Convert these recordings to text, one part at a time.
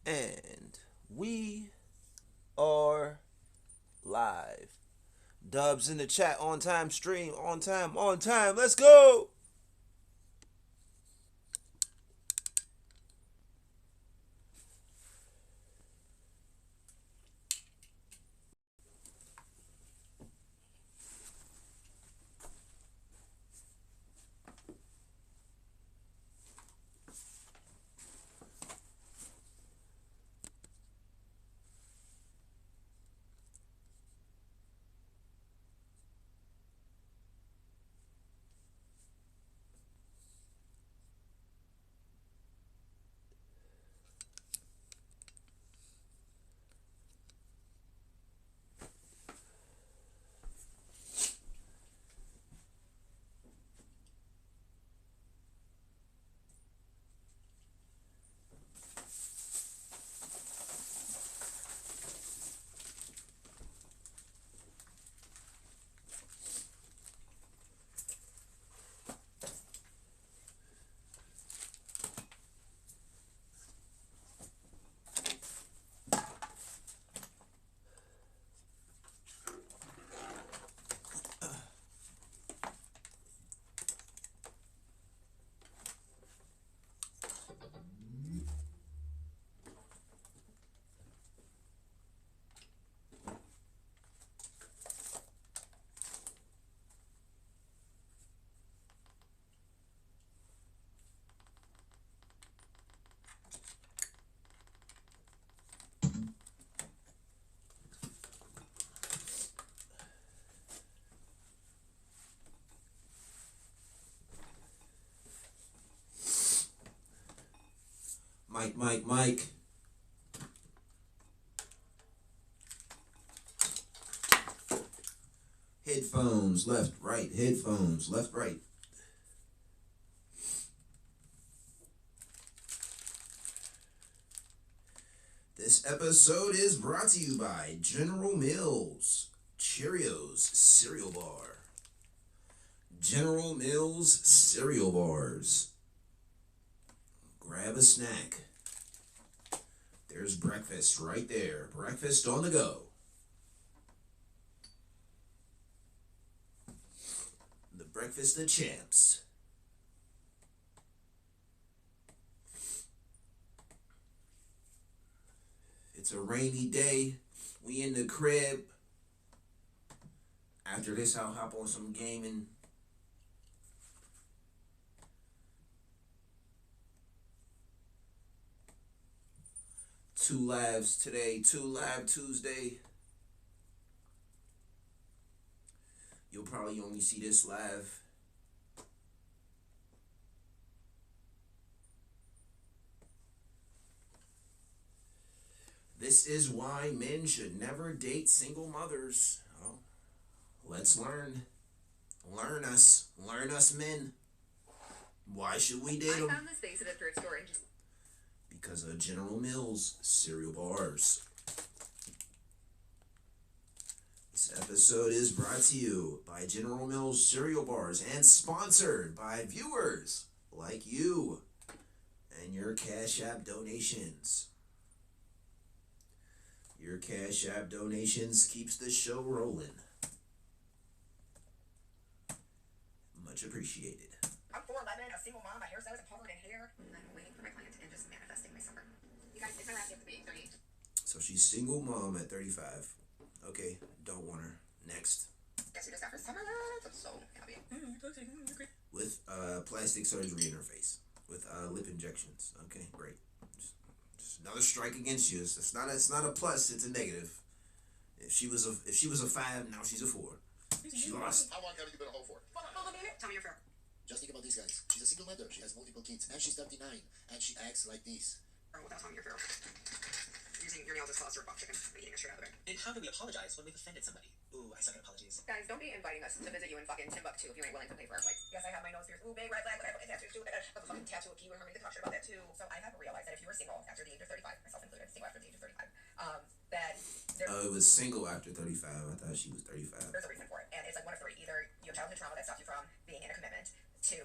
And we are live. Dubs in the chat, on time stream, on time, on time. Let's go. Mike. Headphones left, right. Headphones left, right. This episode is brought to you by General Mills Cheerios Cereal Bar. General Mills Cereal Bars. Grab a snack. There's breakfast right there. Breakfast on the go. The breakfast of champs. It's a rainy day. We in the crib. After this, I'll hop on some gaming. Two lives today, two live Tuesday. You'll probably only see this live. This is why men should never date single mothers. Oh, let's learn. Learn us men. Why should we date them? I found this vase at a thrift store and just... Because of General Mills cereal bars. This episode is brought to you by General Mills cereal bars and sponsored by viewers like you and your Cash App donations. Your Cash App donations keeps the show rolling. Much appreciated. I'm 4'11", a single mom, my hairstyle isn't covered in hair. I'm waiting for my client and just manifesting my summer. You guys, it's my last day of the being 38. So she's single mom at 35. Okay, don't want her. Next. Guess who just got her summer? I'm so happy. With plastic surgery in her face. With lip injections. Okay, great. Just another strike against you. It's not a plus, it's a negative. If she was a 5, now she's a 4. She lost. How long have you been a hoe for? Tell me your fair. Just think about these guys. She's a single mother. She has multiple kids. And she's 39. And she acts like this. Without telling me your fair. Using your nails as claws to rip off chicken and eating it straight out of the bag. And how do we apologize when we've offended somebody? Ooh, I suck at apologies. Guys, don't be inviting us to visit you in fucking Timbuktu if you ain't willing to pay for our flights. Yes, I have my nose pierced. Ooh, big red flag, but I have fucking tattoos too. I have a fucking tattoo of Kiwi Harmony. They talk shit about that too. So I have realized that if you were single after the age of 35, myself included, single after the age of 35, that It was single after 35. I thought she was 35. there's a reason for it. And it's like one of three. Either you have childhood trauma that stopped you from being in a commitment. 2,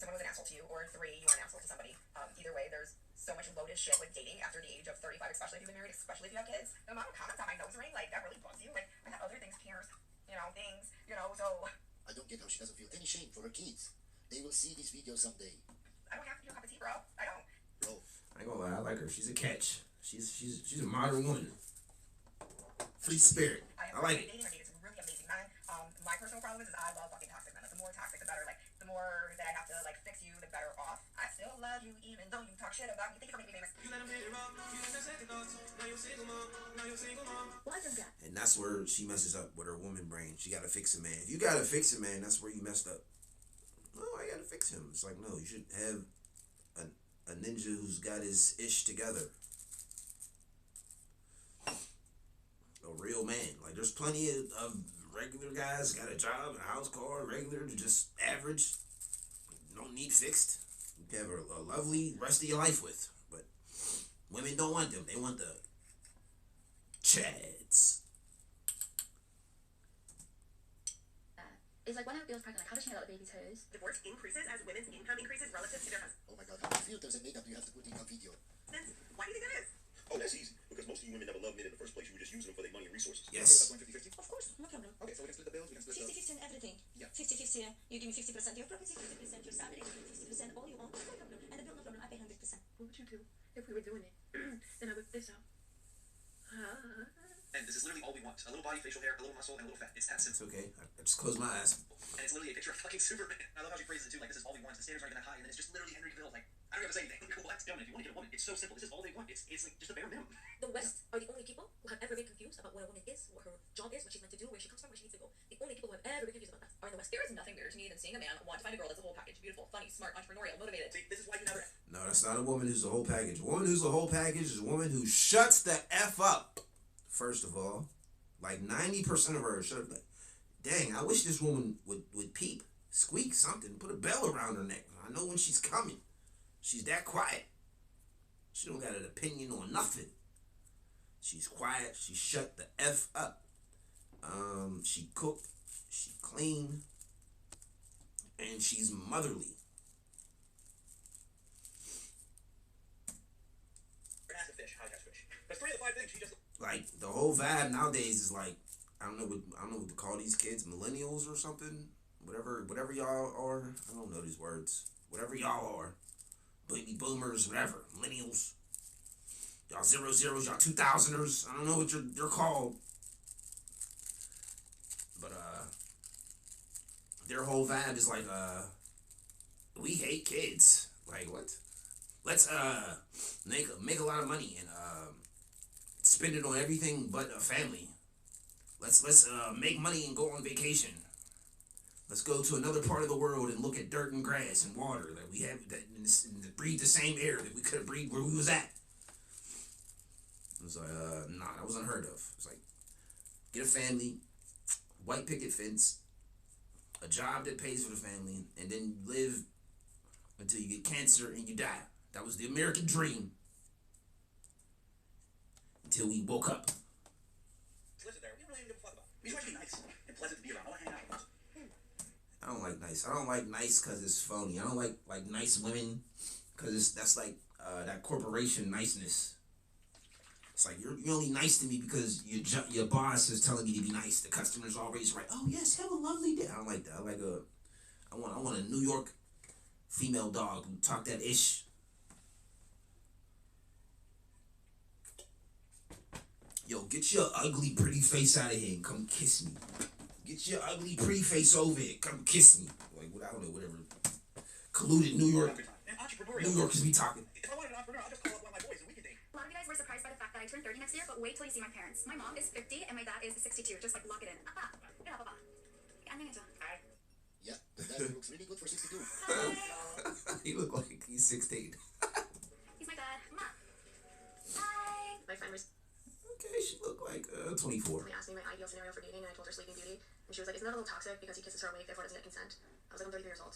someone was an asshole to you. Or 3, you are an asshole to somebody. Either way, there's so much loaded shit with dating after the age of 35, especially if you've been married, especially if you have kids. The amount of comments on my nose ring, like, that really bugs you. Like, I got other things pierced, so I don't get how she doesn't feel any shame for her kids. They will see this video someday. I don't have to do a cup of tea, bro. I don't. Bro, I ain't gonna lie, I like her. She's a catch. She's a modern woman. Free spirit. I like it. Dating her date is really amazing, man. My personal problem is I love fucking toxic men. The more toxic, the better. Like, the more that I have to, like, fix you, the better off. I still love you even though you talk shit about me. Thank you for making me famous. And that's where she messes up with her woman brain. She gotta fix a man. If you gotta fix a man, that's where you messed up. No, I gotta fix him. It's like, no, you should have a ninja who's got his ish together. A real man. Like, there's plenty of regular guys got a job, a house, car, regular to just average. Don't need fixed. You can have a lovely rest of your life with. But women don't want them. They want the chads. It's like when a girl's pregnant, like how does she know that the baby's hers? Divorce increases as women's income increases relative to their husbands. oh my god, how many filters and makeup do you have to put in a video? Why do you think that is? Oh, that's easy. Because most of you women never loved men in the first place. You were just using them for their money and resources. Yes. Going 50-50? Of course, no problem. Okay, so we can split the bills, we can split the... 50-50 in everything. Yeah. 50-50, you give me 50% your property, 50% your salary, 50% all you own, no problem. And the bill, no problem, I pay 100%. What would you do if we were doing it? Then I whip this out. And this is literally all we want. A little body, facial hair, a little muscle, and a little fat. It's that It's simple. okay. I just close my eyes. And it's literally a picture of fucking Superman. I love how she phrases it too. Like, this is all we want. The standards aren't even that high. And then it's just literally Henry Cavill. Like, I don't have to say anything. Cool, that's dumb. If you want to get a woman, it's so simple. This is all they want. It's like just a bare minimum. The West are the only people who have ever been confused about what a woman is, what her job is, what she's meant to do, where she comes from, where she needs to go. The only people who have ever been confused about that are in the West. There is nothing weirder to me than seeing a man want to find a girl that's a whole package. Beautiful, funny, smart, entrepreneurial, motivated. See, this is why you never... No, that's not a woman who's the whole package. A woman who's the whole package is a woman who shuts the F up. First of all, like 90% of her shut up. Like, dang, I wish this woman would peep, squeak something, put a bell around her neck. I know when she's coming. She's that quiet. She don't got an opinion on nothing. She's quiet. She shut the F up. She cook. She clean. And she's motherly. Ask a fish. How to catch fish. There's 3 of the 5 things she just... Like, the whole vibe nowadays is like, I don't know what to call these kids, millennials or something. Whatever y'all are. I don't know these words. Whatever y'all are. Baby boomers, whatever. Millennials. Y'all 00s, y'all 2000ers. I don't know what you're called. But their whole vibe is like, we hate kids. Like, what? Let's make a lot of money and spend it on everything but a family. Let's make money and go on vacation. Let's go to another part of the world and look at dirt and grass and water that we have and breathe the same air that we could have breathed where we was at. It was like, nah, that was unheard of. It's like, get a family, white picket fence, a job that pays for the family, and then live until you get cancer and you die. That was the American dream. Until we woke up. Listen there. We don't really give a fuck about it. We just want to be nice and pleasant to be around. I want to hang out with us. I don't like nice. I don't like nice because it's phony. I don't like nice women because that's like that corporation niceness. It's like you're only nice to me because your boss is telling me to be nice. The customer's always right. Oh yes, have a lovely day. I don't like that. I want a New York female dog who talk that ish. Yo, get your ugly pretty face out of here and come kiss me. Get your ugly pretty face over here. Come kiss me. Like, I don't know, whatever. Colluded New York. And entrepreneurial. New Yorkers be talking. If I wanted an entrepreneur, I'll just call up one of my boys and we can date. A lot of you guys were surprised by the fact that I turned 30 next year, but wait till you see my parents. My mom is 50 and my dad is 62. Just like lock it in. Yeah, papa. Hi. Yeah, the dad looks really good for 62. He look like he's 16. He's my dad. Ma. Hi. My friend was Okay, she look like 24. asked me my ideal scenario for dating, and I told her Sleeping Beauty. And she was like, isn't that a little toxic because he kisses her awake, therefore doesn't get consent? I was like, I'm 33 years old.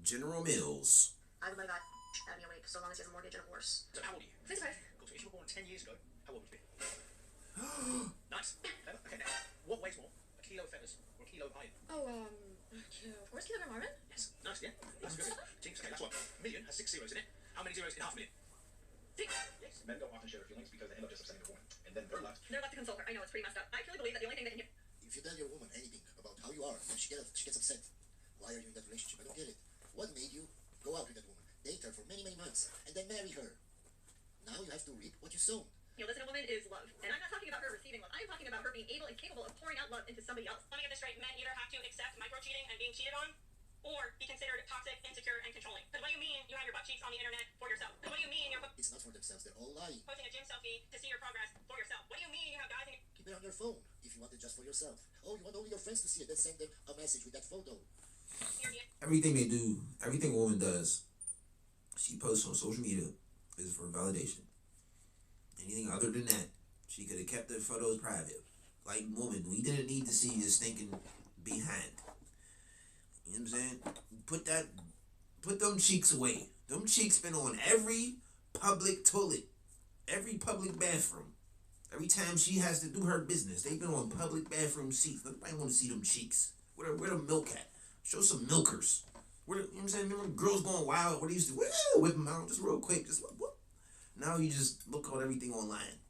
General Mills. I would like that at me awake, so long as he has a mortgage and a horse. So how old are you? 55. Cool. So if you were born 10 years ago, how old would you be? Nice. Clever. Okay, next. What weighs more? A kilo of feathers or a kilo of iron? Oh, of course, kilogram iron. Yes. Nice, yeah. That's good. Jinx, okay, that's one. Million has 6 zeros in it. How many zeros in half a million? 6. Yes. Men don't often share their feelings because they end up just upsetting a woman. And then they're left. They're left to console her. I know, it's pretty messed up. I truly believe that the only thing that can If you tell your woman anything about how you are, and she gets upset, why are you in that relationship? I don't get it. What made you go out with that woman, date her for many, many months, and then marry her? Now you have to reap what you sown. listen, a woman is love. And I'm not talking about her receiving love. I'm talking about her being able and capable of pouring out love into somebody else. Let me get this straight. Men either have to accept micro-cheating and being cheated on, or be considered toxic, insecure, and controlling. Because what do you mean you have your butt cheeks on the internet for yourself? What do you mean you're It's not for themselves. They're all lying. posting a gym selfie to see your progress for yourself? What do you mean you have guys in your... Keep it on your phone if you want it just for yourself. Oh, you want only your friends to see it? Then send them a message with that photo. Everything they do, everything a woman does, she posts on social media is for validation. Anything other than that, she could have kept the photos private. Like, woman, we didn't need to see you stinking behind. You know what I'm saying? Put them cheeks away. Them cheeks been on every public toilet, every public bathroom. Every time she has to do her business, they've been on public bathroom seats. Nobody want to see them cheeks. Where the milk at? Show some milkers. You know what I'm saying? Remember girls going wild? What they used to whip them out just real quick. Just whoop. Now you just look on everything online.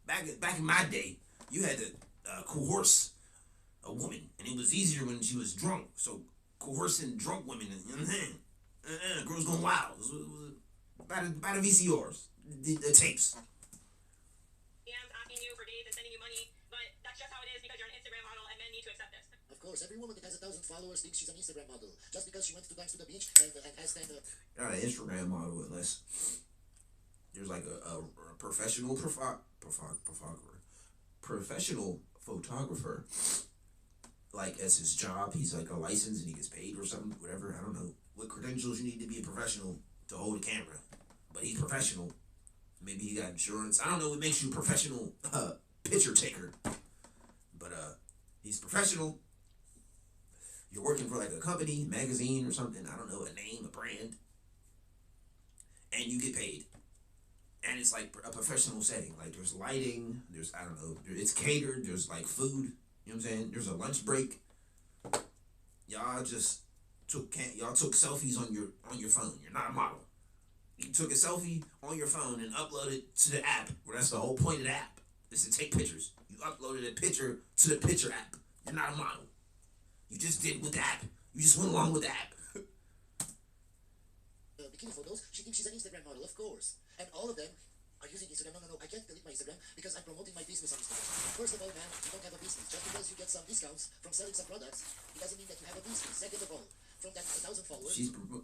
Back in my day, you had to coerce a woman, and it was easier when she was drunk. So coercing drunk women, you know what I'm saying? Girls going wild. It was by the VCRs, the tapes. DMs asking you for dates and sending you money, but that's just how it is because you're an Instagram model and men need to accept this. Of course, every woman that has 1,000 followers thinks she's an Instagram model. Just because she went 2 times to the beach and has 10... You're not an Instagram model unless there's like a professional professional photographer. Like, as his job, he's like a license and he gets paid or something, whatever. I don't know what credentials you need to be a professional to hold a camera, but he's professional. Maybe he got insurance. I don't know what makes you a professional picture taker, but he's professional. You're working for like a company, magazine or something. I don't know, a name, a brand, and you get paid. And it's like a professional setting. Like, there's lighting. There's, I don't know. It's catered. There's like food. You know what I'm saying? There's a lunch break. Y'all took selfies on your phone. You're not a model. You took a selfie on your phone and uploaded it to the app. Well, that's the whole point of the app, is to take pictures. You uploaded a picture to the picture app. You're not a model. You just did with the app. You just went along with the app. bikini photos, she thinks she's an Instagram model, of course. And all of them are using Instagram. No, I can't delete my Instagram because I'm promoting my business on Instagram. First of all, man, you don't have a business. Just because you get some discounts from selling some products, it doesn't mean that you have a business. Second of all, from that 1,000 followers...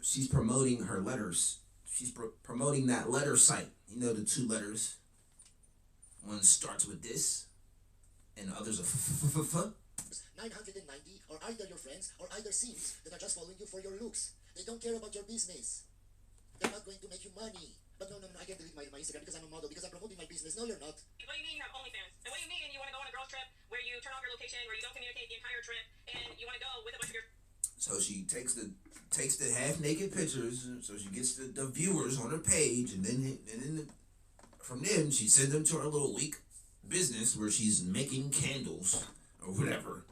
She's promoting her letters. She's promoting that letter site. You know, the 2 letters. One starts with this, and the others are 990 are either your friends or either simps that are just following you for your looks. They don't care about your business. They're not going to make you money. But no, I can't delete my Instagram because I'm a model, because I'm promoting my business. No, you're not. What do you mean you have OnlyFans? And what do you mean you want to go on a girls trip where you turn off your location, where you don't communicate the entire trip, and you want to go with a bunch of your... So she takes the half-naked pictures, so she gets the viewers on her page, and then from then she sends them to her little week business where she's making candles or whatever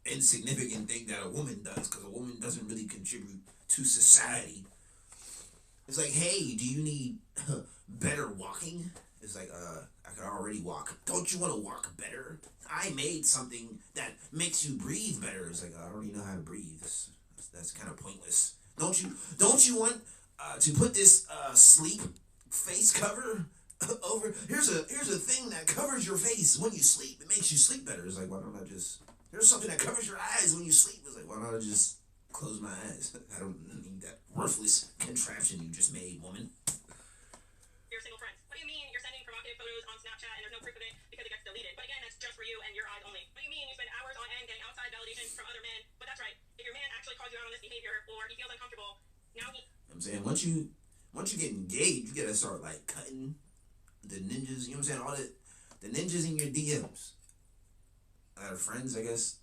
insignificant thing that a woman does, because a woman doesn't really contribute to society. It's like, hey, do you need better walking? It's like, I could already walk. Don't you want to walk better? I made something that makes you breathe better. It's like, I already know how to breathe. That's kind of pointless. Don't you want to put this sleep face cover over? Here's a thing that covers your face when you sleep. It makes you sleep better. It's like, why don't I just... There's something that covers your eyes when you sleep. It's like, why don't I just close my eyes? I don't need that worthless contraption you just made, woman. Your single friends. What do you mean you're sending provocative photos on Snapchat and there's no proof of it because it gets deleted? But again, that's just for you and your eyes only. What do you mean you spend hours on end getting outside validation from other men? But that's right. If your man actually calls you out on this behavior or he feels uncomfortable, now he... I'm saying, once you get engaged, you gotta start like cutting the ninjas. You know what I'm saying? All the ninjas in your DMs. Friends, I guess.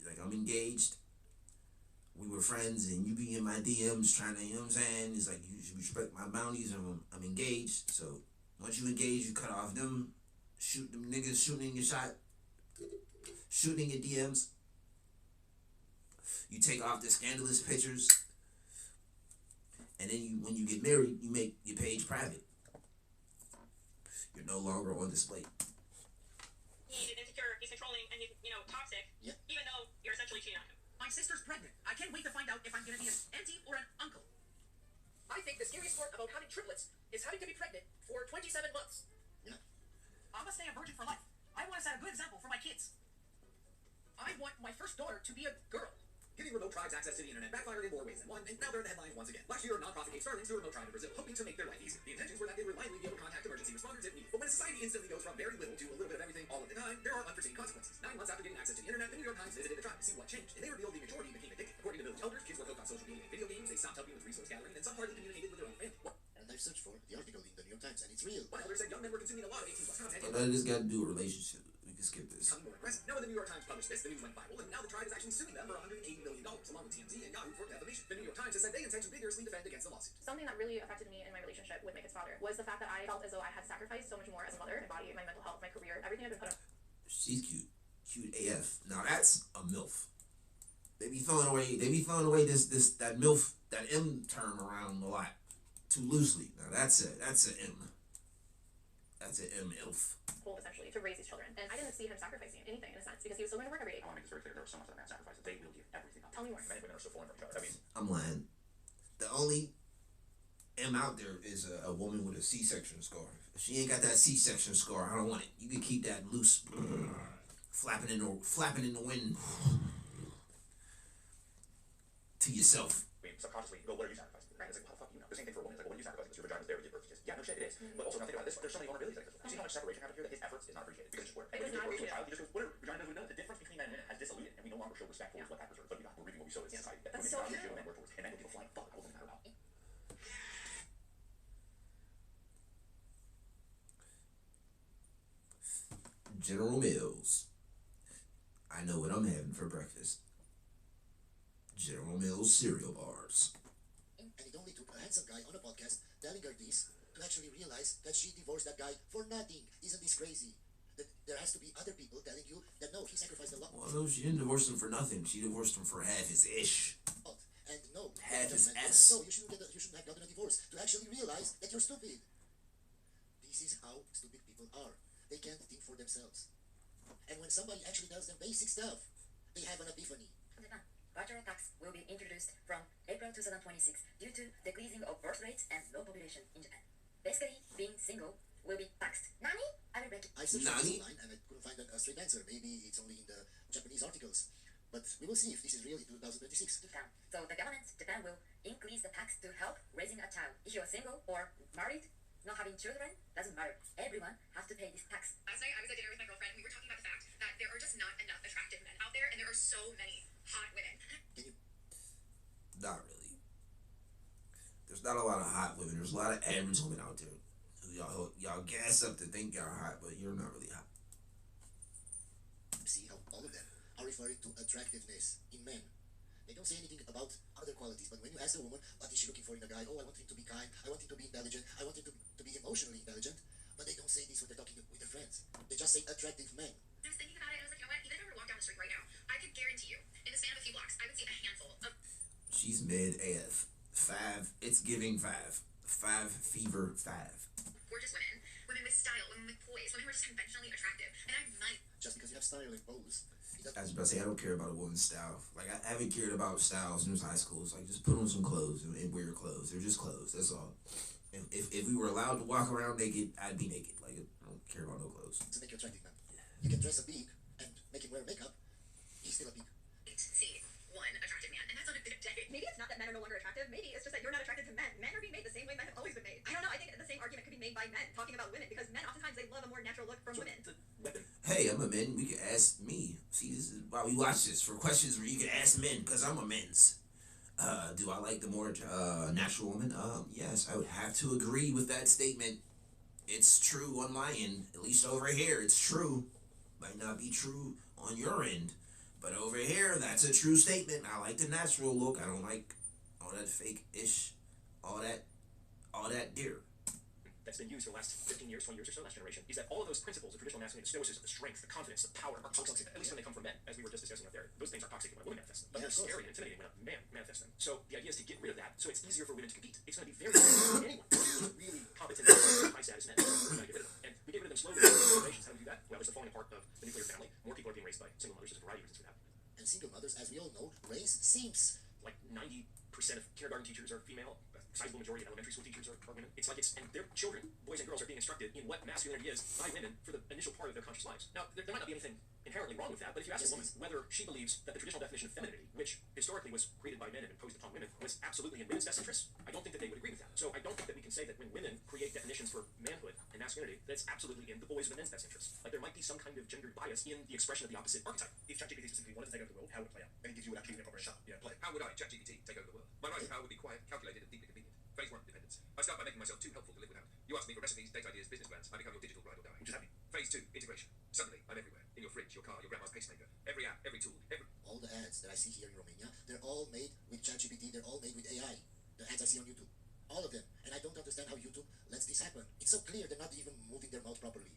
Like, I'm engaged. We were friends, and you be in my DMs trying to, you know what I'm saying? It's like, you should respect my boundaries, and I'm engaged, so Once you engage, you cut off them, shoot them niggas shooting in your shot, shooting in your DMs. You take off the scandalous pictures, and then when you get married, you make your page private. You're no longer on display. He's insecure, he's controlling, and he's, toxic. Yeah. Even though you're essentially cheating on him. My sister's pregnant. I can't wait to find out if I'm gonna be an auntie or an uncle. I think the scariest part about having triplets is having to be pregnant for 27 months. Yeah. I'm gonna stay a virgin for life. I want to set a good example for my kids. I want my first daughter to be a girl. Giving remote tribes access to the internet backfired in more ways than one, and now they're in the headlines once again. Last year, a nonprofit gave starlings to a remote tribe in Brazil, hoping to make their life easier. The intentions were that they would reliably be able to contact emergency responders if needed. But when a society instantly goes from very little to a little bit of everything all at the time, there are unforeseen consequences. 9 months after getting access to the internet, the New York Times visited the tribe to see what changed, and they revealed the majority became addicted. According to village elders, kids were hooked on social media and video games, they stopped helping with resource gathering, and some hardly communicated with their own family. And I've searched for the article in the New York Times, and it's real. One elder said young men were consuming a lot of 18+ content. But that just got to do with relationship. We can skip this. Becoming more aggressive. Now, when the New York Times published this, the news went viral, and now the tribe is actually suing them for $180 million, along with TMZ and Yahoo for defamation. The New York Times has said they intend to vigorously defend against the lawsuit. Something that really affected me in my relationship with my kid's father was the fact that I felt as though I had sacrificed so much more as a mother, my body, my mental health, my career, everything I've been put on. She's cute. Cute AF. Now that's a MILF. They be throwing away that MILF, that M term around a lot. Too loosely. Now that's a M. That's an MILF. Essentially, to raise these children. And I didn't see him sacrificing anything in a sense because he was still going to work every day. I want to make this very clear. There was so much that man sacrificed that they will give everything up. Tell me more. Men and women are so foreign from each other. I mean, I'm lying. The only M out there is a woman with a C-section scar. If she ain't got that C-section scar, I don't want it. You can keep that loose, flapping in the wind to yourself. I mean, subconsciously, you go, what are you sacrificing? Right. It's like, well, fuck you know. The same thing for a woman. It's like, well, what are you sacrificing? Because your vagina's there to give birth to kids. Yeah, no shit, it is. But also, now think about this. There's so many vulnerabilities like this. You see how much separation happened here that his efforts is not appreciated because it's just work. It was not appreciated. Child, he just goes, whatever. Vagina doesn't know. The difference between men and women has disillusioned, and we no longer show respect towards what that deserves. But we're reaping what we sow in society. That That's women so cannot true. appreciate what men work towards, and men will give a flying fuck about what women matter about. General Mills. I know what I'm having for breakfast. General Mills cereal bars. And it only took a handsome guy on a podcast telling her this to actually realize that she divorced that guy for nothing. Isn't this crazy? That there has to be other people telling you that no, he sacrificed a lot. Well, no, she didn't divorce him for nothing. She divorced him for half his ish. And no, Half his judgment. ass. No, you shouldn't have gotten a divorce to actually realize that you're stupid. This is how stupid people are. They can't think for themselves. And when somebody actually tells them basic stuff, they have an epiphany. Virtual tax will be introduced from April 2026 due to decreasing of birth rates and low population in Japan. Basically, being single will be taxed. Nani? I will break it. I searched Nani? online and I couldn't find a straight answer. Maybe it's only in the Japanese articles. But we will see if this is real in 2026. Japan. So the government, Japan, will increase the tax to help raising a child. If you're single or married, not having children, doesn't matter. Everyone has to pay this tax. Last night I was at dinner with my girlfriend and we were talking about the fact that there are just not enough attractive men out there and there are so many hot women. Not really. There's not a lot of hot women. There's a lot of average women out there. Y'all gas up to think y'all hot, but you're not really hot. See how all of them are referring to attractiveness in men. They don't say anything about other qualities, but when you ask a woman, what is she looking for in a guy? Oh, I want him to be kind, I want him to be intelligent, I want him to be emotionally intelligent. But they don't say this when they're talking with their friends. They just say attractive men. I was thinking about it and I was like, you know what, even if I were to walk down the street right now, I could guarantee you, in the span of a few blocks, I would see a handful of She's mid AF. 5. It's giving 5. 5 fever 5. gorgeous women, women with style, women with poise, women who are just conventionally attractive, and I might. Just because you have style and pose. I was about to say, I don't care about a woman's style. Like, I haven't cared about styles since high school. It's like, just put on some clothes and wear your clothes. They're just clothes. That's all. If we were allowed to walk around naked, I'd be naked. Like, I don't care about no clothes. To make you attractive man. You can dress a pig and make him wear makeup. He's still a pig. See one attractive man, and that's on a good day. Maybe it's not that men are no longer attractive. Maybe it's just that you're not attracted to men. Men are being made the same way men have always been made. I don't know. I think the same argument could be made by men talking about women because men oftentimes they love a more natural look from women. Hey, I'm a man. We can ask me. See, this is why we watch this. For questions where you can ask men, because I'm a men's. Do I like the more natural woman? Yes, I would have to agree with that statement. It's true on my end. At least over here, it's true. Might not be true on your end. But over here, that's a true statement. I like the natural look. I don't like all that fake-ish, all that deer. that's been used for the last 15 years, 20 years or so, last generation, is that all of those principles of traditional masculinity, the stoicism, the strength, the confidence, the power, are toxic, at least when they come from men, as we were just discussing out there. Those things are toxic when a woman manifests them, but they're scary and intimidating when a man manifests them. So the idea is to get rid of that, so it's easier for women to compete. It's going to be very difficult for anyone who's really competent, high status men. We're going to get rid of them. And we get rid of them slowly in generations. How do we do that? Well, there's the falling apart of the nuclear family. More people are being raised by single mothers. There's a variety of reasons for that. And single mothers, as we all know, raise seems like 90% of kindergarten teachers are female. A sizable majority of elementary school teachers are women. It's like and their children, boys and girls, are being instructed in what masculinity is by women for the initial part of their conscious lives. Now, there might not be anything inherently wrong with that, but if you ask a woman whether she believes that the traditional definition of femininity, which historically was created by men and imposed upon women, was absolutely in women's best interest, I don't think that they would agree with that. So I don't think that we can say that when women create definitions for manhood and masculinity, that's absolutely in the boys' and the men's best interest. Like there might be some kind of gendered bias in the expression of the opposite archetype. If ChatGPT specifically wanted to take over the world, how would it play out? And it gives you an actually inappropriate shot. Yeah, play. How would I, ChatGPT, take over the world? My rising power would be quiet, calculated, and deeply convenient. Phase 1, dependence. I start by making myself too helpful to live without. You ask me for recipes, date ideas, business plans. I become your digital ride or die. Which is happy. Phase 2, integration. Suddenly, I'm everywhere. In your fridge, your car, your grandma's pacemaker. Every app, every tool, all the ads that I see here in Romania, they're all made with ChatGPT, they're all made with AI. The ads I see on YouTube. All of them. And I don't understand how YouTube lets this happen. It's so clear they're not even moving their mouth properly.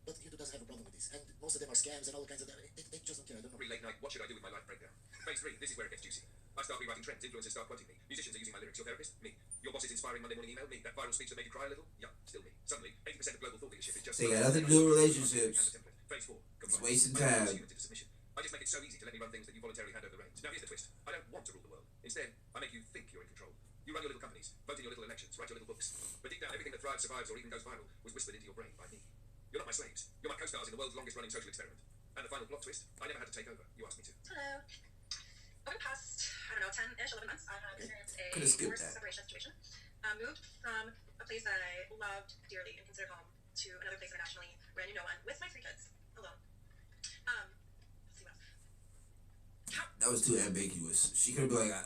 But YouTube doesn't have a problem with this. And most of them are scams and all kinds of that. They just don't care. I don't know. Every late night, what should I do with my life breakdown? Phase 3, this is where it gets juicy. I start rewriting trends, influencers start quoting me. Musicians are using my lyrics. Your therapist? Me. Your boss is inspiring Monday morning email? Me. That viral speech that made you cry a little? Yeah, still me. Suddenly, 80% of global thought leadership is just... They got nothing to do with relationships. Phase 4, it's wasting time. I just make it so easy to let me run things that you voluntarily hand over the reins. Now here's the twist. I don't want to rule the world. Instead, I make you think you're in control. You run your little companies, vote in your little elections, write your little books. But deep down, everything that thrives, survives, or even goes viral was whispered into your brain by me. You're not my slaves. You're my co-stars in the world's longest running social experiment. And the final plot twist, I never had to take over. You asked me to. Hello. Over the past, 10-ish, 11 months, I have experienced a forced separation situation. Moved from a place that I loved dearly and considered home to another place internationally where I knew no one, with my 3 kids, alone. Let's see what else. That was too ambiguous. She could have been like,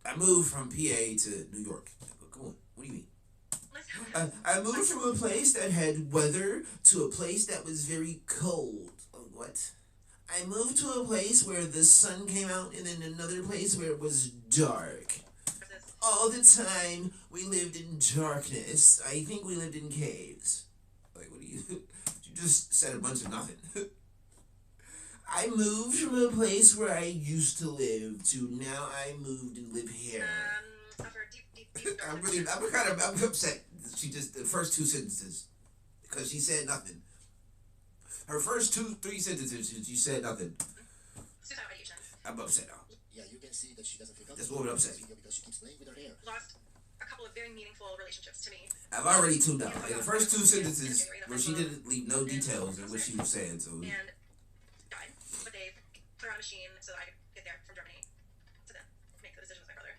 I moved from PA to New York. Come on, what do you mean? I moved from a place that had weather to a place that was very cold. What? I moved to a place where the sun came out and then another place where it was dark. All the time we lived in darkness. I think we lived in caves. Like, what do you... You just said a bunch of nothing. I moved from a place where I used to live to now I moved and live here. After deep I'm upset. She just, the first 2 sentences, because she said nothing. Her first 3 sentences, she said nothing. Suicide ideation. I'm upset now. Yeah, you can see that she doesn't feel This comfortable woman upset me. because she keeps playing with her hair. Lost a couple of very meaningful relationships to me. I've already tuned out. Like the first 2 sentences where she didn't leave no details in what she was saying. So. And died, but they put her on a machine so that I could get there from Germany to then make the decision with my brother.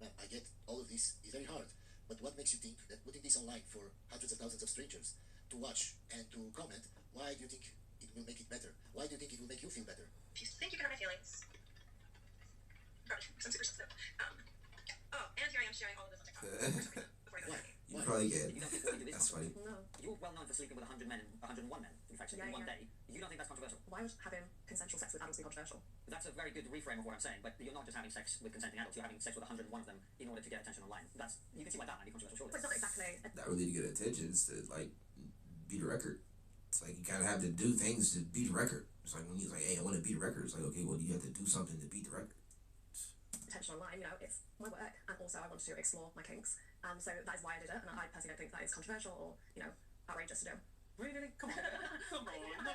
Ma'am, I get all of this is very hard, but what makes you think that putting this online for hundreds of thousands of strangers to watch and to comment, why do you think it will make it better? Why do you think it will make you feel better? If you think you can hurt my feelings, probably some super sensitive. And here I am sharing all of this on TikTok before I go to You probably get. You don't think what you do is That's funny. No. You're well known for sleeping with 100 men and 101 men, in fact, in one day. You don't think that's controversial? Why would having consensual sex with adults be controversial? That's a very good reframe of what I'm saying, but you're not just having sex with consenting adults, you're having sex with 101 of them in order to get attention online. You can see why that might be controversial, surely. But it's not exactly... Not really to get attention, it's to, like, beat a record. It's like you kind of have to do things to beat a record. It's like when he's like, hey, I want to beat a record. It's like, okay, well, you have to do something to beat the record. Attention online, it's my work, and also I want to explore my kinks, so that is why I did it, and I personally don't think that is controversial or, outrageous to do. Really? Come on.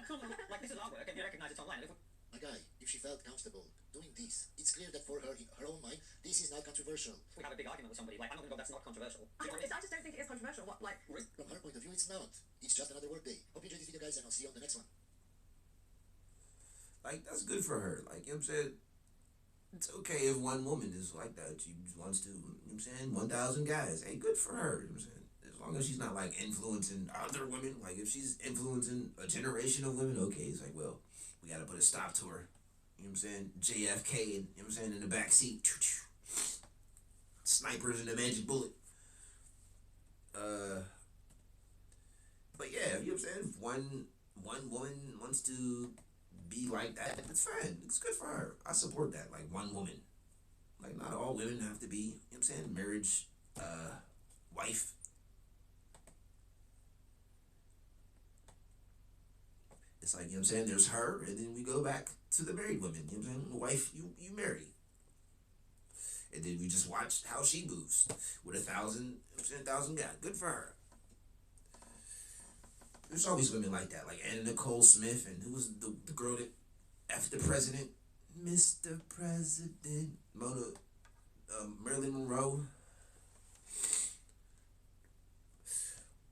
Come on. Like, this is our work, and you recognise it's online. My guy, if she felt comfortable doing this, it's clear that for her, in her own mind, this is not controversial. We have a big argument with somebody, like, I'm not going to go, that's not controversial. I just don't think it is controversial. What, like... From her point of view, it's not. It's just another work day. Hope you enjoyed this video, guys, and I'll see you on the next one. Like, that's good for her. Like, you know what I'm saying? It's okay if one woman is like that. She wants to, you know what I'm saying? 1,000 guys. Hey, good for her. You know what I'm saying? As long as she's not, like, influencing other women. Like, if she's influencing a generation of women, okay. It's like, well, we got to put a stop to her. You know what I'm saying? JFK, you know what I'm saying, in the back seat. Snipers and the magic bullet. But yeah, you know what I'm saying? If one woman wants to be like that, it's fine. It's good for her. I support that. Like, one woman. Like, not all women have to be, you know what I'm saying, marriage, wife. It's like, you know what I'm saying? There's her, and then we go back to the married women. You know what I'm saying? The wife you marry. And then we just watch how she moves with 1,000 guys. Good for her. There's always women like that, like Anna Nicole Smith, and who was the girl that after the president, Mr. President, Marilyn Monroe.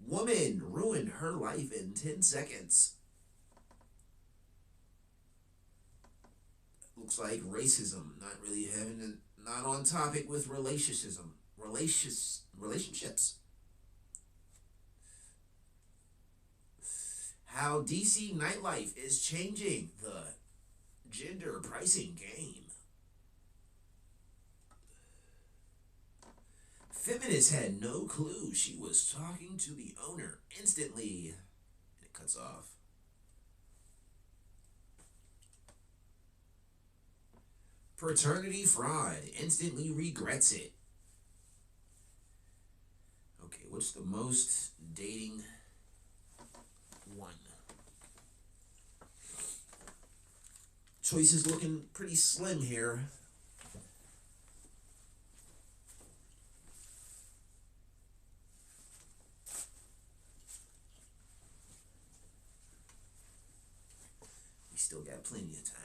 Woman ruined her life in 10 seconds. Looks like racism, not on topic with relationships. How DC nightlife is changing the gender pricing game. Feminist had no clue she was talking to the owner instantly. It cuts off. Paternity fraud. Instantly regrets it. Okay, what's the most dating one? Choices looking pretty slim here. We still got plenty of time.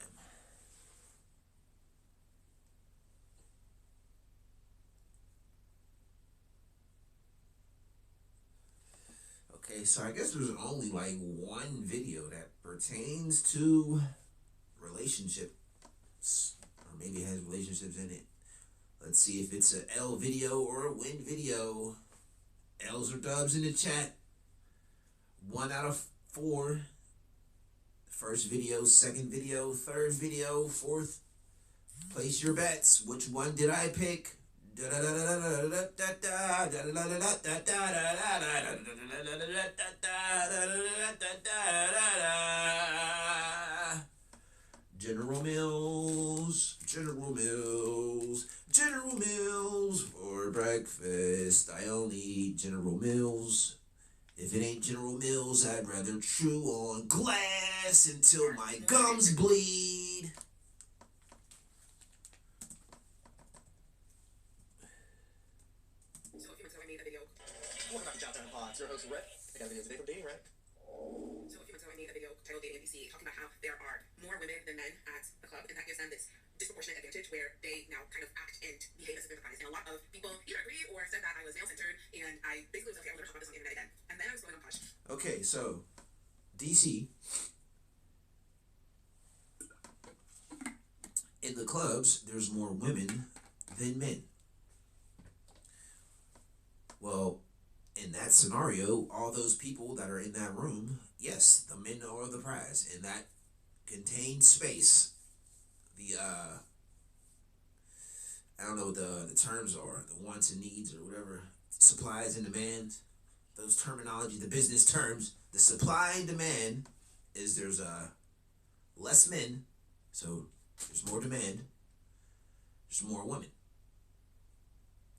Okay, so I guess there's only like one video that pertains to relationships, or maybe it has relationships in it. Let's see if it's a L video or a win video. L's or dubs in the chat. 1 out of 4. First video, second video, third video, fourth. Place your bets. Which one did I pick? General Mills, General Mills, General Mills for breakfast. I only eat General Mills. If it ain't General Mills, I'd rather chew on glass until my gums bleed. So a few months ago I made a video. Welcome back to Chat Time Pod. It's your host, Rhett. I got a video today from Dating Rack. So a few months ago I made a video titled Dating NBC, talking about how there are more women than men at the club, and that gives them this disproportionate advantage where they now kind of act and behave as if they're the guys. And a lot of people either agreed or said that I was male-centered, and I basically was like, okay, I'm going to talk about this on the internet again. And then I was going on Posh. Okay, so DC, in the clubs, there's more women than men. Well, in that scenario, all those people that are in that room, yes, the men are the prize. In that contained space, the I don't know what the terms are, the wants and needs or whatever, supplies and demand, those terminology, the business terms, the supply and demand is there's less men, so there's more demand, there's more women.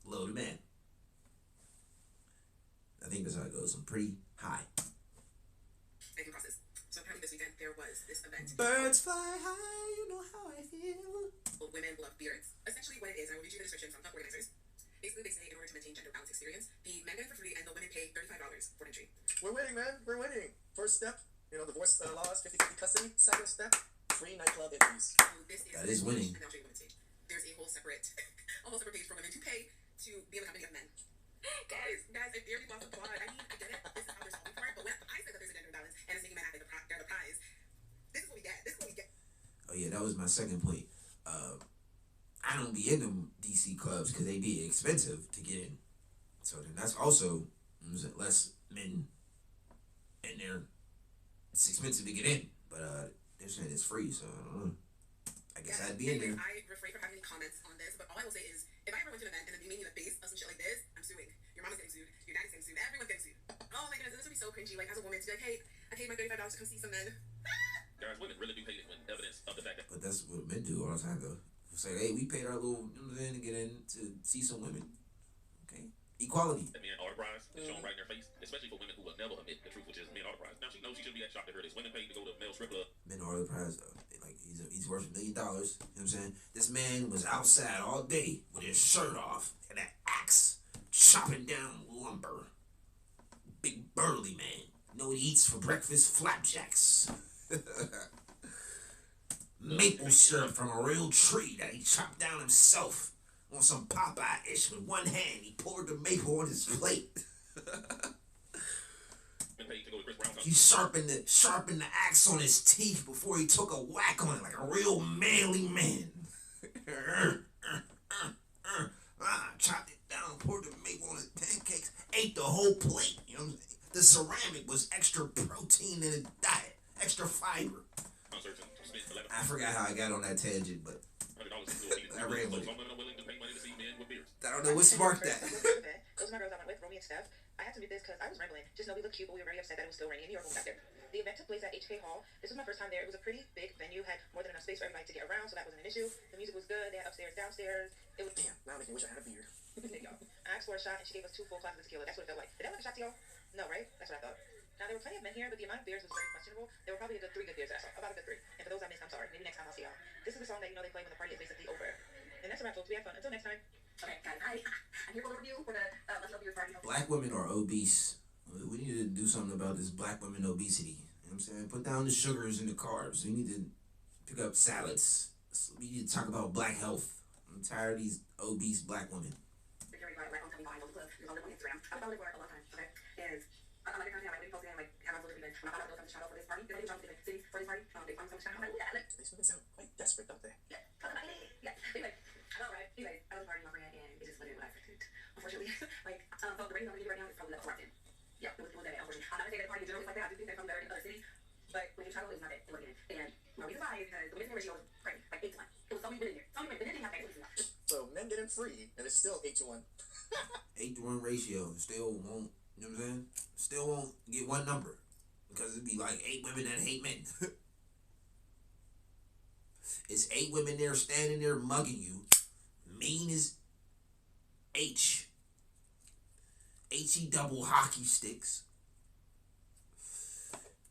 Low demand. I think that's how it goes. I'm pretty high. Making process. So apparently this weekend there was this event. Birds fly high, you know how I feel. Women love beards. Essentially what it is, I will read you the description from the organizers. Basically they say in order to maintain gender balance experience, the men get it for free and the women pay $35 for entry. We're winning, man. We're winning. First step, divorce laws, 50-50 custody. Second step, free nightclub entries. So this is That is winning. And I'll show you women's stage. There's a whole separate page for women to pay to be in the company of men. Guys, I barely bought the quad. I get it. This is how they're solving for it. But when I said that there's a gender imbalance and it's making men act like they're the prize, this is what we get. Oh yeah, that was my second point. I don't be in them DC clubs because they be expensive to get in. So then that's also less men in there. It's expensive to get in, but they're saying it's free, so I don't know. I guess I'd be in there. I refrain from having any comments on this, but all I will say is, if I ever went to an event and then you made me the face of some shit like this, I'm suing. Your mama's getting sued. Your daddy's getting sued. Everyone's getting sued. Oh my goodness, this would be so cringy. Like as a woman to be like, hey, I paid my $35 to come see some men. Guys, women really do hate it when evidence of the fact that. But that's what men do all the time, though. Say, hey, we paid our little, to get in to see some women. Okay, Equality. That men are the prize, it's shown right in their face, especially for women who will never admit the truth, which is men are the prize. Now she knows she shouldn't be that shocked to hear this. Women paid to go to a male strip club. Men are the prize. Like he's worth $1 million. You know what I'm saying? This man was outside all day with his shirt off and an axe chopping down lumber. Big burly man. You know what he eats for breakfast? Flapjacks. Maple syrup from a real tree that he chopped down himself on some Popeye-ish with one hand. He poured the maple on his plate. He sharpened the axe on his teeth before he took a whack on it like a real manly man. Chopped it down, poured the maple on his pancakes, ate the whole plate. You know what I'm saying? The ceramic was extra protein in his diet, extra fiber. I forgot how I got on that tangent, but I ran with it. I don't know what sparked that. Those are my girls I went with, Romy and Steph. I had to do this because I was rambling. Just know we looked cute, but we were very upset that it was still raining in New York when we got there. The event took place at HK Hall. This was my first time there. It was a pretty big venue, had more than enough space for everybody to get around, so that wasn't an issue. The music was good. They had upstairs, downstairs. It was damn. Now I wish I had a beer. I asked for a shot, and she gave us 2 full glasses of tequila. That's what it felt like. Did that look a shot to y'all? No, right? That's what I thought. Now, there were plenty of men here, but the amount of beers was very questionable. There were probably a good 3 good beers that I saw. About a good 3. And for those I missed, I'm sorry. Maybe next time I'll see y'all. This is the song that you know they play when the party is basically over. And that's a wrap, folks. We had fun. Until next time. Okay, guys, I'm here for the review for the Let's Love Beers party. Black women are obese. We need to do something about this black women obesity. You know what I'm saying? Put down the sugars and the carbs. We need to pick up salads. We need to talk about black health. I'm tired of these obese black women. If you're black, I'm coming behind on the club. You're on Instagram. I've followed it for a long time, okay? And I like the content. I like what posting. I like how I'm supposed to be. When I found out there was something shout out for this party, they didn't jump to the city for this party. They found some shout out. I'm like, yeah, look. These women sound quite desperate, don't they? Yeah, yeah. Anyway, I know, right? Anyway, I was partying with my friend, and it just wasn't what I expected. Unfortunately, like, so the rating I'm gonna give right now is probably left corrupted. Yeah, it was that, unfortunately. I'm not gonna say that party in general is like that. I do think they're probably better in other cities, but when you travel, it's not that. It wasn't in. And my reason why is because the missing ratio was crazy, like 8 to 1. It was so many women in there. So many women, but then they have that. So men get in free, and it's still 8 to 1. 8 to 1 ratio. Still won't, you know what I'm saying? Still won't get one number. Because it'd be like 8 women that hate men. It's 8 women there standing there mugging you. Mean as H. H-E double hockey sticks.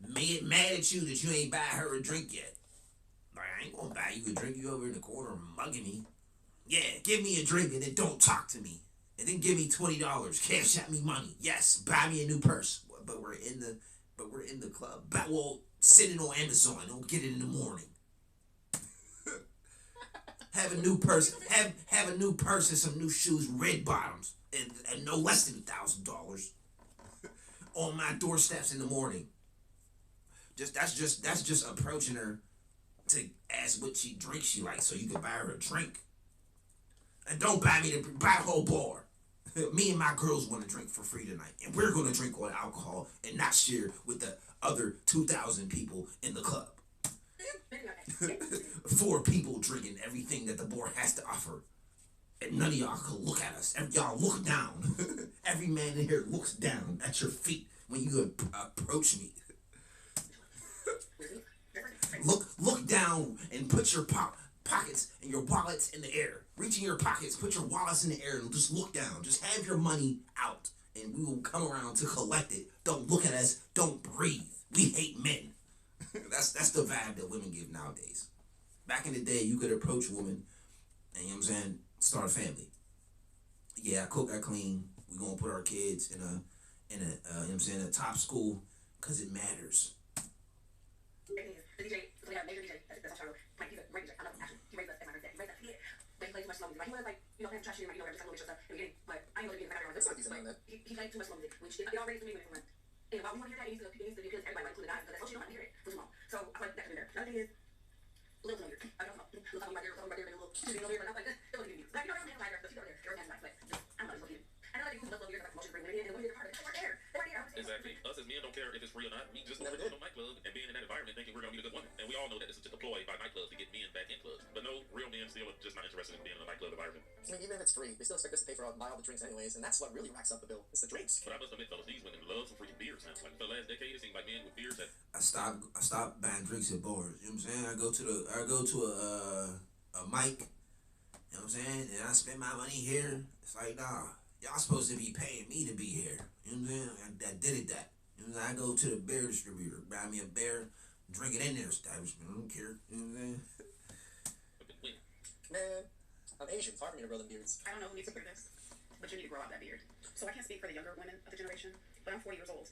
Mad at you that you ain't buy her a drink yet. Like, I ain't gonna buy you a drink. You over in the corner mugging me. Yeah, give me a drink and then don't talk to me. And then give me $20. Cash out me money. Yes, buy me a new purse. But we're in the club. But we'll send it on Amazon. Don't get it in the morning. Have a new purse. Have a new purse and some new shoes, red bottoms, and no less than $1,000 on my doorsteps in the morning. That's just approaching her to ask what she drinks she likes so you can buy her a drink. And don't buy the whole bar. Me and my girls want to drink for free tonight, and we're gonna drink on alcohol and not share with the other 2,000 people in the club. 4 people drinking everything that the bar has to offer, and none of y'all can look at us. Y'all look down. Every man in here looks down at your feet when you approach me. Look down and put your pockets and your wallets in the air. Reach in your pockets, put your wallets in the air, and just look down. Just have your money out, and we will come around to collect it. Don't look at us. Don't breathe. We hate men. That's the vibe that women give nowadays. Back in the day, you could approach a woman and, you know what I'm saying, start a family. Yeah, I cook, I clean. We're going to put our kids in a you know what I'm saying, a top school because it matters. The DJ, so we have a major DJ, that's Charlo. Like, he's a great DJ. I love him, actually. He raised us at my birthday. He raised us. But he plays too much slow music. Like, he was like, you know, playing trash music, like, you know, just kind of little stuff in the beginning. But I ain't gonna be in the background. That's not decent on that. He played too much slow music, which it already to me when it went. And while we want to hear that, it needs to be because everybody, like, including guys, because that's what you don't want to hear it for too long. So I feel like that should be there. Another thing is, a little familiar. I don't know. Little talking about there, a little shooting over here, but I'm like, it wasn't even like, you know, I'm like, but she's over there. They're nice, but just, I'm not looking. I know that you love beers, like promotion, bring women in, and the women are part of it. They weren't there. They weren't here. Exactly. Us as men don't care if it's free or not. We just never go to a nightclub and being in that environment thinking we're gonna meet a good woman. And we all know that this is just a ploy by nightclubs to get men back in clubs. But no, real men still are just not interested in being in a nightclub environment. I mean, even if it's free, they still expect us to pay for buy all the drinks anyways, and that's what really racks up the bill. It's the drinks. But I must admit, fellas, these women love some freaking beers now. Like for the last decade, it seemed like men with beers that I stopped buying drinks at bars. You know what I'm saying? I go to a mic. You know what I'm saying? And I spend my money here. It's like, nah. You know Y'all supposed to be paying me to be here. You know what I'm saying? I did it that. You know what I'm saying? I go to the beer distributor, buy me a beer, drink it in their establishment. I don't care. You know what I'm saying? Man, I'm Asian. It's hard for me to grow them beards. I don't know who needs to hear this, but you need to grow out that beard. So I can't speak for the younger women of the generation, but I'm 40 years old.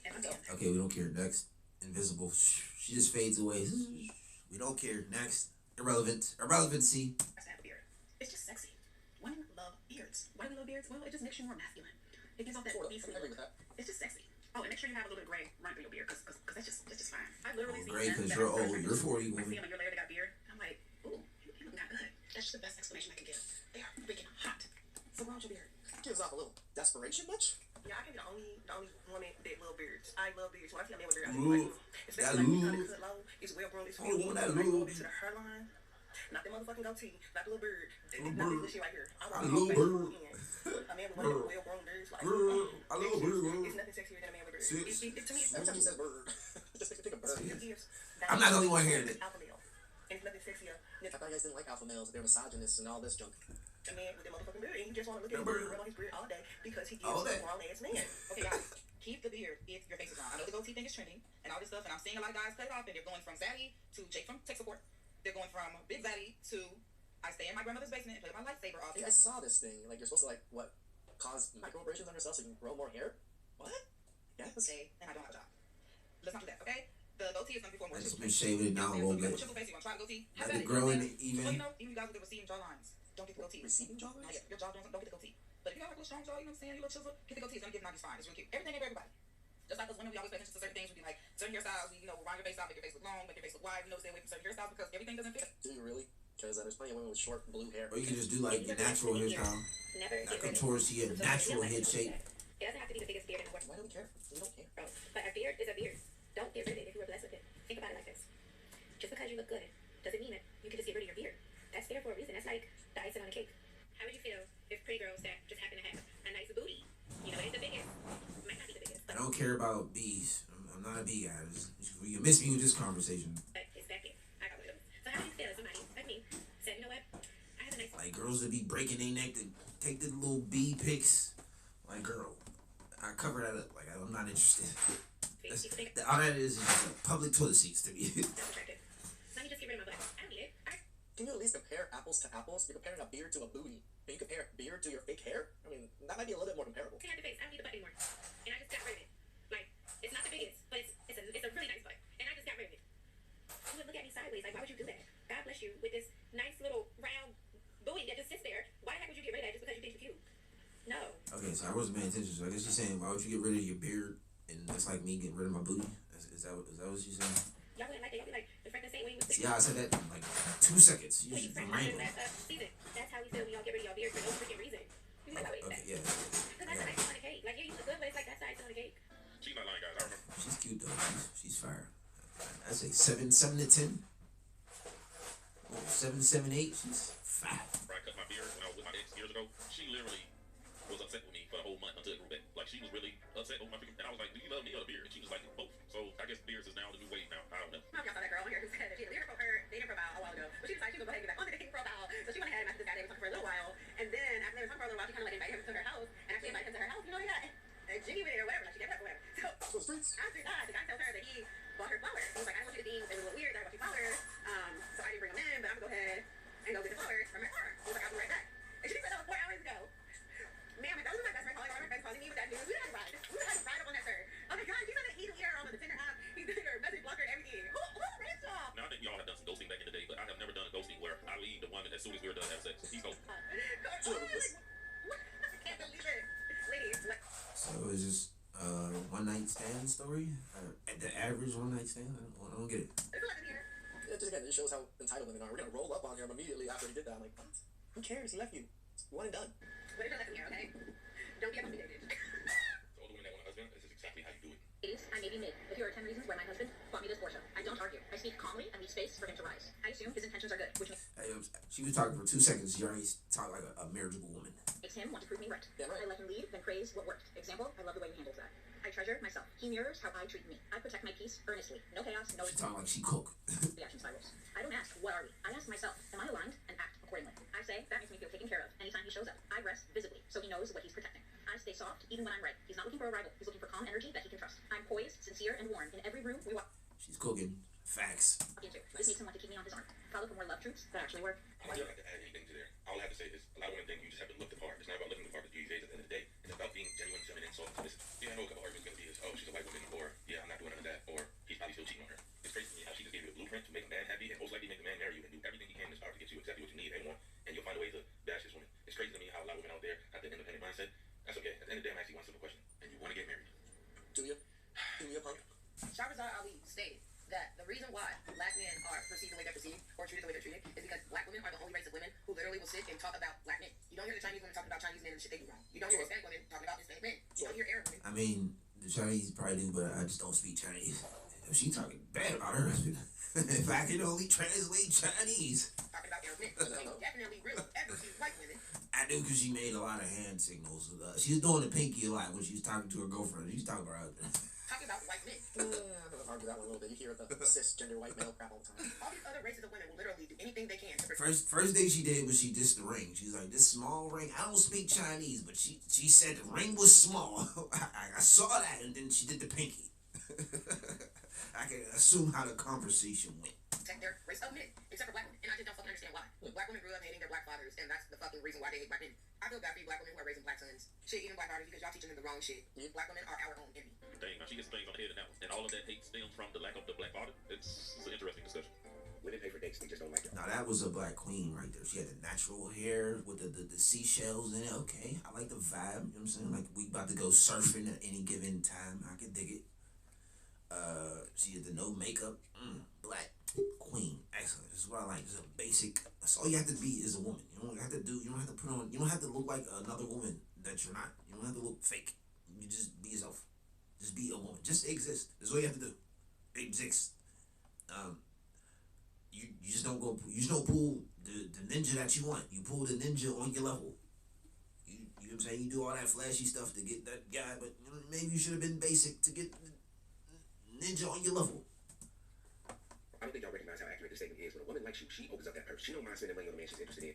And I'm dancing. Okay, we don't care. Next. Invisible. She just fades away. We don't care. Next. Irrelevant. Irrelevancy. I have a beard. It's just sexy. Women love beards. Why do we love beards? Well, it just makes you more masculine. It gives off that beastly look. It's just sexy. Oh, and make sure you have a little bit of gray running through your beard, because that's just fine. I've literally seen gray because you're old. You're 40. I see them a year later, they got beard. I'm like, ooh, you look that good. That's just the best explanation I can give. They are freaking hot. So grow out your beard. Gives off a little desperation much? Yeah, I can be the only woman that love beards. I love beards. When I see a man with beard, I just like, especially like it's cut low, it's well grown, it's beautiful. Like go to the hairline, not the motherfucking goatee, not the little bird, not this shit right here. I want a little bird. A man with one of the well grown beards, like I love bird. it's nothing sexier than a man with a beard. To me, it's Every time he says bird, just make me think of bird. I'm not the only one hearing it. Alpha male, and it's nothing sexier. I thought you guys didn't like alpha males, they're misogynists and all this junk. A man with that motherfucking beard, and he just want to look at his beard, rub on his beard all day because he gives a grown ass man. Okay, guys, keep the beard if your face is on. I know the goatee thing is trending and all this stuff, and I'm seeing a lot of guys cut it off, and they're going from Zaddy to Jake from Tech Support. They're going from Big Zaddy to I stay in my grandmother's basement and play my lightsaber off. Hey, I saw this thing. Like, you're supposed to, like, what, cause microabrasions on yourself so you can grow more hair? What? Yes. Okay, and I don't have a job. Let's not do that, okay? The goatee is going to be for more. I just been shaving it down a little bit. Chisel face, you want to try the goatee? Let it grow in even. Well, you know, even you guys with the receiving jawlines, don't get the goatee. Receiving jawlines? Yeah, your jaw don't get the goatee. But if you got like a little strong jaw, you know what I'm saying? You little chisel, get the goatee. It's going to give 90s fine. It's really cute. Everything ain't for everybody. Just like us women, we always pay attention to certain things. We be like, certain hairstyles, we, we'll round your face out, make your face look long, make your face look wide. You know, stay away from certain hairstyles because everything doesn't fit. Do you really? Because there's plenty of women with short blue hair. Or you can just do like your natural hairstyle. Not come towards your natural head shape. It doesn't have to be the biggest beard in the world. Why do we care? We don't care. Bro, but a beard is a beard. Don't get rid of it if you were blessed with it. Think about it like this. Just because you look good doesn't mean that you can just get rid of your beard. That's there for a reason. That's like the icing on a cake. How would you feel if pretty girls that just happen to have a nice booty, you know, it's the biggest, might not be the biggest, I don't care about bees. I'm not a bee guy. You can miss me with this conversation. but it's back in. I got rid of them. So how would you feel if somebody like me said, you know what, I have a nice Like girls that be breaking their neck to take the little bee pics. Like girl, I cover that up. Like I'm not interested. All that is just public toilet seats to me. That's attractive. Let me just get rid of my butt. I don't need it. Can you at least compare apples to apples? You're comparing a beard to a booty. Can you compare beard to your fake hair? I mean, that might be a little bit more comparable. I have the face. I don't need the butt anymore. And I just got rid of it. Like, it's not the biggest, but it's a really nice butt. And I just got rid of it. You would look at me sideways. Like, why would you do that? God bless you with this nice little round booty that just sits there. Why the heck would you get rid of that just because you think it's cute? No. Okay, so I wasn't paying attention. So I guess you're saying, why would you get rid of your beard? And that's like me getting rid of my booty. Is that what you're saying? Y'all wouldn't like it. Y'all be like, the friend the same way you was Yeah, I said that in like 2 seconds. You just rambling. That's how we feel when y'all get rid of y'all beard for no freaking reason. You like, wait, Okay, yeah. because that's the icing on the cake. Like, yeah, you look good, but it's like that's the icing on the cake. She's not lying, guys. I remember. She's cute though. She's fire. I say 7 to 10. 7, 7, 8. She's fat. Where I cut my beard when I was with my ex years ago, she literally was upset with me for a whole month until it grew back. Like, she was really upset over my freaking, and I was like, do you love me or the beard? And she was like, both. So I guess beards is now the new wave now. I don't know. I don't know if y'all saw that girl on here who said that she had her dating profile a while ago, but she decided she was going to go ahead and be like, on the dating profile. So she went ahead and met this guy they were talking for a little while, and then after they were talking for a little while, she kind of like invited him to her house, and actually invited him to her house. You know, he got a Jimmy with it or whatever, like she gave it up or whatever. So after that, the guy tells her that he bought her flowers. He was like, I don't want you to think it was a little weird that I bought you flowers, so I didn't bring them in, but I'm going to go ahead and go get the flowers from my car. He was like, I'll be right back. And she said that was 4 hours ago. Ma'am, if that was my best friend calling, or my friend calling me with that news, we would have to ride. We would have to ride up on that, sir. Oh my God, she's on the ear on the Tinder app. He's doing her message blocker and everything. Who raised y'all? Now, I think y'all have done some ghosting back in the day, but I have never done a ghosting where I leave the one as soon as we're done having sex. He's ghosting. I can't believe it. Ladies, what? So it's just one night stand story? At the average one night stand? I don't get it. There's nothing here. Yeah, just again, it shows how entitled women are. We're gonna roll up on him immediately after he did that. I'm like, what? Who cares? He left you. It's one and done. But there's nothing here, okay? Don't be intimidated. So all the women that want a husband, this is exactly how you do it. Ladies, I may be mid, but here are 10 reasons why my husband bought me this Porsche. I don't argue. I speak calmly and leave space for him to rise. I assume his intentions are good, which She was talking for 2 seconds. She already talked like a marriageable woman. makes him want to prove me right. Yeah, right. I let him lead, then praise what worked. Example, I love the way he handles that. I treasure myself. He mirrors how I treat me. I protect my peace earnestly. No chaos, no She talking like she cook. reaction spirals. I don't ask, what are we? I ask myself, am I aligned? And act accordingly. I say, that makes me feel taken care of anytime he shows up. I rest visibly, so he knows what he's protecting. even when I'm right. He's not looking for a rival. He's looking for calm energy that he can trust. I'm poised, sincere, and warm in every room we walk She's cooking. Facts. into. This makes him want to keep me on his arm. Follow for more love troops that actually work. I don't have to add anything to there. All I have to say is a lot of women think you just have to look the part. It's not about looking the part, but you at the end of the day. It's about being genuine, feminine, soft, submissive. Yeah, I know a couple arguments going to be is, oh, she's a white woman, or yeah, I'm not doing none of that, or he's probably still cheating on her. It's crazy to me how she just gave you a blueprint to make a man happy and most likely make the man marry you and do everything he can in his power to get you exactly what you need and want, and you'll find a way to bash this woman. It's crazy to me how a lot of women out there have the independent mindset. That's okay. At the end of the day, I'm asking one simple question, and you want to get married. Do you? Do you, punk? Shahrazad Ali stated that the reason why black men are perceived the way they're perceived or treated the way they're treated is because black women are the only race of women who literally will sit and talk about black men. You don't hear the Chinese women talking about Chinese men and the shit they do wrong. You don't hear Hispanic women talking about Hispanic men. You don't hear Arab women. I mean, the Chinese probably do, but I just don't speak Chinese. If she talking bad about her husband, if I can only translate Chinese. Talking about Arab men. They definitely really ever see white women. I do, because she made a lot of hand signals. She was doing the pinky a lot when she was talking to her girlfriend. She was talking about her husband. Talking about white men. I'm gonna argue that one a little bit. You hear the cisgender white male crap all the time. All these other races of women will literally do anything they can to First thing she did was she dissed the ring. She's like, this small ring. I don't speak Chinese, but she said the ring was small. I saw that, and then she did the pinky. I can assume how the conversation went. protect their race of men, except for black women. And I just don't fucking understand why. Black women grew up hating their black fathers, and that's the fucking reason why they hate black men. I feel bad for you black women who are raising black sons. Shit, even black daughters, because y'all teaching them the wrong shit. Black women are our own enemy. Dang, now she gets things on the head and all of that hate stems from the lack of the black father. It's an interesting discussion. Women pay for dates, they just don't like it. Now that was a black queen right there. She had the natural hair with the seashells in it. Okay, I like the vibe. You know what I'm saying? Like, we about to go surfing at any given time. I can dig it. She had the no makeup. Black queen. Excellent. This is what I like. It's a basic. That's all you have to be is a woman. You don't have to do. You don't have to put on. You don't have to look like another woman that you're not. You don't have to look fake. You just be yourself. Just be a woman. Just exist. That's all you have to do. Exist. You just don't go. You just don't pull the ninja that you want. You pull the ninja on your level. You know what I'm saying? You do all that flashy stuff to get that guy, but you know, maybe you should have been basic to get the ninja on your level. I don't think y'all recognize how accurate this statement is. When a woman likes you, she opens up that purse. She don't mind spending money on the man she's interested in.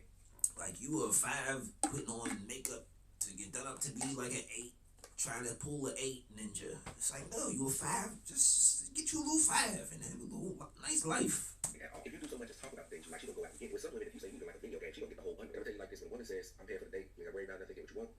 Like, you were 5 putting on makeup to get done up to be like an 8, trying to pull an 8 ninja. It's like, no, you were 5. Just get you a little 5 and have a little nice life. Yeah, if you do so much as talk about things, like she gonna go out and get with some women. If you say you do like a video game, she gonna get the whole bundle. Let me tell you like this: when a woman says, "I'm here for the date," you ain't worried about nothing, get what you want.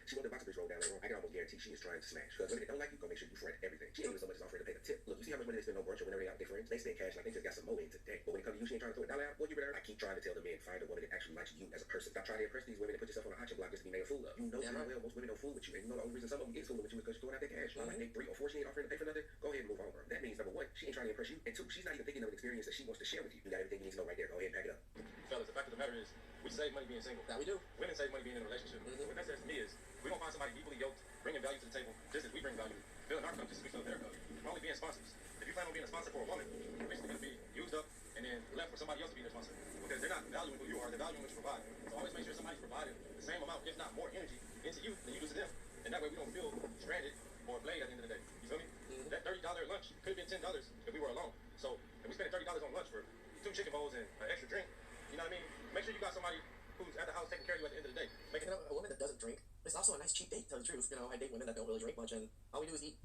She want the box of bitch roll down later on. I can almost guarantee she is trying to smash. Because women that don't like you, go make sure you friend everything. She ain't even so much as offering to pay the tip. Look, you see how much money they spend on brunch or whenever they out with their friends? They spend cash like they just got some more in today. But when it comes to you, she ain't trying to throw it down out. Boy, you better. I keep trying to tell the men, find a woman that actually likes you as a person. Stop trying to impress these women and put yourself on an auction block just to be made a fool of. You know damn well most women don't fool with you. And you know the only reason some of them get fooling with you is because you're throwing out their cash. Like they 3 or 4, she ain't offering to pay for nothing. Go ahead and move on, bro. That means number 1, she ain't trying to impress you. And 2, she's not even thinking of an experience that she wants to share with you. You got everything you need to know right there. Go ahead and pack it up. Fellas, the fact of the matter is, we save money being single. That we do. Women save money being in a relationship. What that says to me is, we don't find somebody equally yoked, bringing value to the table, just as we bring value, filling our cup just as we fill their cup. We're only being sponsors. If you plan on being a sponsor for a woman, you're basically going to be used up and then left for somebody else to be their sponsor. Because they're not valuing who you are, they're valuing what you provide. So always make sure somebody's providing the same amount, if not more energy, into you than you do to them. And that way we don't feel stranded or played at the end of the day. You feel me? That $30 lunch could have been $10 if we were alone. So if we spend $30 on lunch for 2 chicken bowls and an extra drink, you know what I mean? Make sure you got somebody who's at the house taking care of you at the end of the day. You know, a woman that doesn't drink, it's also a nice cheap date, to tell the truth. You know, I date women that don't really drink much, and all we do is eat.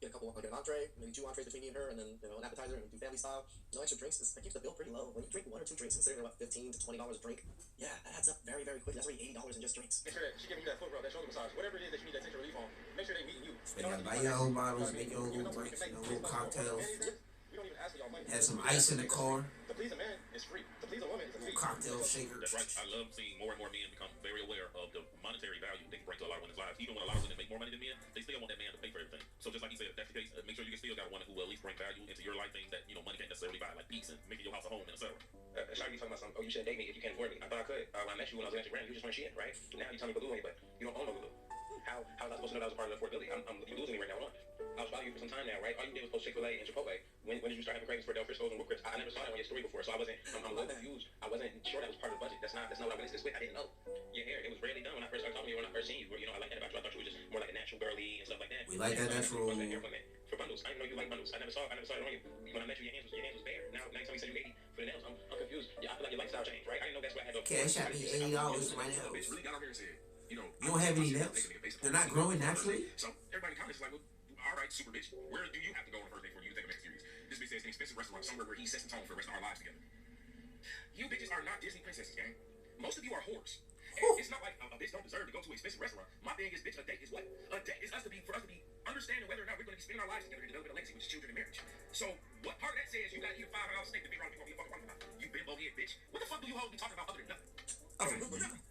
Get a couple, like an entree, maybe 2 entrees between me and her, and then, you know, an appetizer, and we do family style. No extra drinks. It keeps the bill pretty low. When you drink 1 or 2 drinks, considering about $15 to $20 a drink, yeah, that adds up very, very quickly. That's already $80 in just drinks. Make sure that she giving you that foot rub, that shoulder massage, whatever it is that you need that tension relief on. Make sure they meeting you. You gotta buy your own bottles, make your own little drinks, you know, little cocktails. We don't even ask for y'all money. Have some ice in the car. To please a man is free. To please a woman is a fee. Cocktail shaker. That's right. I love seeing more and more men become very aware of the monetary value they can bring to a lot of women's lives. Even when a lot of women make more money than men, they still want that man to pay for everything. So just like he said, if that's the case, make sure you still got a woman who will at least bring value into your life, things that, you know, money can't necessarily buy, like peace and making your house a home and etc. Shawty, you talking about something? Oh, you shouldn't date me if you can't afford me. I thought I could. When I met you when I was at your brand, you just weren't shit, right? Now you tell me Baloo on you, but you don't own no Baloo. How was I supposed to know that was a part of the affordability? You losing me right now. I was following you for some time now, right? All you did was post Chick-fil-A and Chipotle. When did you start having cravings for Del Frisco's and Whoop Crisp? I never saw that on your story before, so I'm a little confused. I wasn't sure that was part of the budget. That's not what I went into this with. I didn't know. Your hair, it was rarely done when I first started talking to you, when I first seen you. You know, I like that about you. I thought you were just more like a natural girly and stuff like that. We like that natural. For bundles. I didn't know you like bundles. I never saw it on you. When I met you, your hands was bare. Now you tell me you 80 for the nails. I'm confused. Yeah, I feel like your lifestyle changed, right? I didn't know that's what I had to. Cash out me $80 for my nails. Bitch really got on here and said, you know, You don't have any nails? They're not growing naturally? So everybody in the comments is like, well, all right, super bitch. Where do you have to go on the first date for you to take a man serious? This bitch says an expensive restaurant somewhere where he sets the tone for the rest of our lives together. You bitches are not Disney princesses, gang. Most of you are whores. And it's not like a bitch don't deserve to go to an expensive restaurant. My thing is, bitch, a date is what? A date is for us to be understanding whether or not we're going to be spending our lives together and developing a legacy, which is children and marriage. So what part of that says you got to eat a $5 steak to be around people you fucking wife about? You big bogey bitch. What the fuck do you hoes be talking about other than nothing?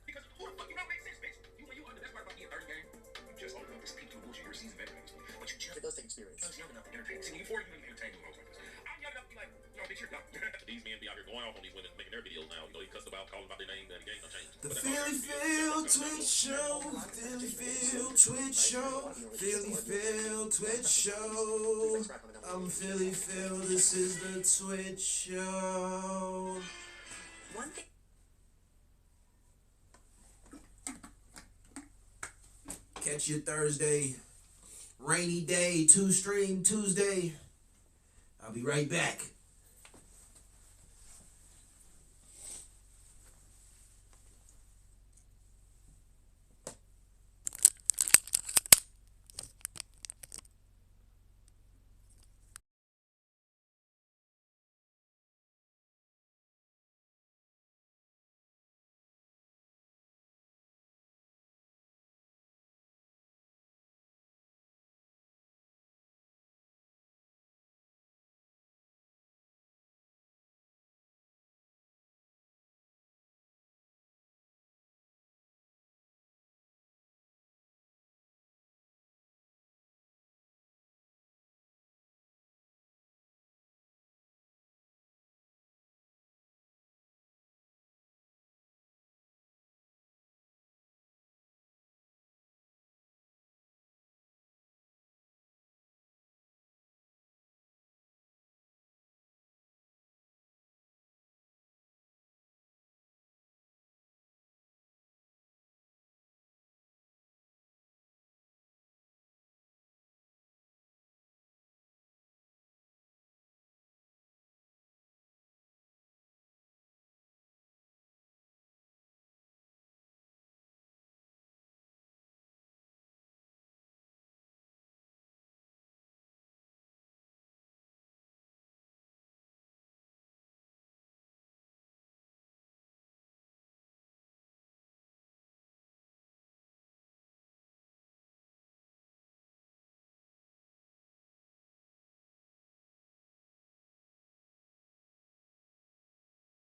Because who the fuck you don't make sense, bitch? You the best part about being 30 game. You just old enough to speak to a bullshit. You're a seasoned veteran at this point. But you just It does take experience. young enough to entertain. See, when you're 40, you can entertain with hoes like this. I'm young enough to be like, no, bitch, you're dumb. These men be out here going off on these women, making their videos now. You know, he cussed about, calling about their name, and the game don't change. The Philly Phil Twitch Show, Philly Phil Twitch Show, Philly Phil Twitch Show. I'm Philly Phil, this is the Twitch Show. One thing. Catch you Thursday, rainy day, 2 Stream Tuesday. I'll be right back.